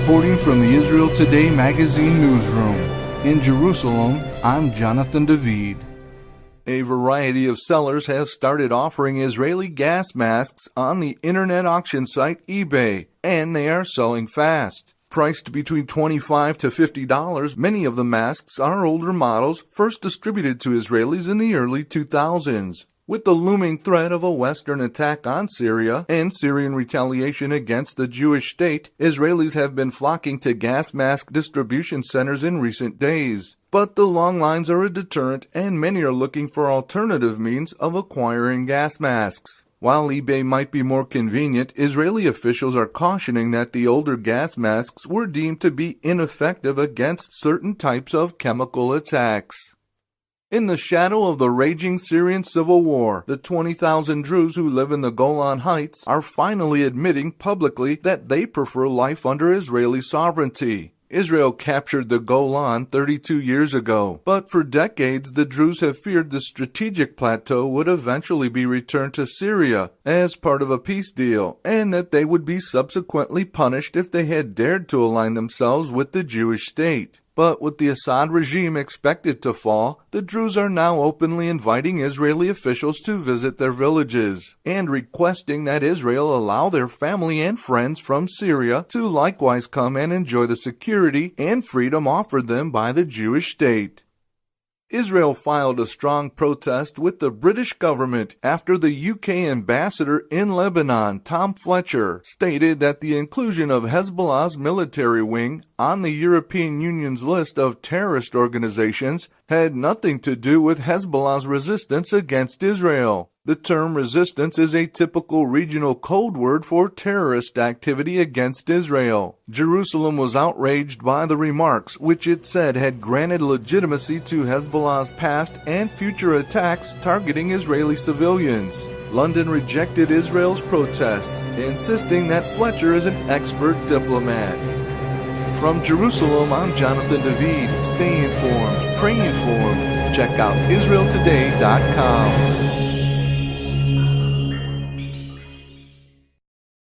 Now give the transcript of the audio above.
Reporting from the Israel Today magazine newsroom. In Jerusalem, I'm Jonathan David. A variety of sellers have started offering Israeli gas masks on the internet auction site eBay, and they are selling fast. Priced between $25 to $50, many of the masks are older models first distributed to Israelis in the early 2000s. With the looming threat of a Western attack on Syria and Syrian retaliation against the Jewish state, Israelis have been flocking to gas mask distribution centers in recent days. But the long lines are a deterrent, and many are looking for alternative means of acquiring gas masks. While eBay might be more convenient, Israeli officials are cautioning that the older gas masks were deemed to be ineffective against certain types of chemical attacks. In the shadow of the raging Syrian civil war, the 20,000 Druze who live in the Golan Heights are finally admitting publicly that they prefer life under Israeli sovereignty. Israel captured the Golan 32 years ago, but for decades the Druze have feared the strategic plateau would eventually be returned to Syria as part of a peace deal, and that they would be subsequently punished if they had dared to align themselves with the Jewish state. But with the Assad regime expected to fall, the Druze are now openly inviting Israeli officials to visit their villages, and requesting that Israel allow their family and friends from Syria to likewise come and enjoy the security and freedom offered them by the Jewish state. Israel filed a strong protest with the British government after the UK ambassador in Lebanon, Tom Fletcher, stated that the inclusion of Hezbollah's military wing on the European Union's list of terrorist organizations had nothing to do with Hezbollah's resistance against Israel. The term resistance is a typical regional code word for terrorist activity against Israel. Jerusalem was outraged by the remarks, which it said had granted legitimacy to Hezbollah's past and future attacks targeting Israeli civilians. London rejected Israel's protests, insisting that Fletcher is an expert diplomat. From Jerusalem, I'm Jonathan David. Stay informed, pray informed. Check out IsraelToday.com.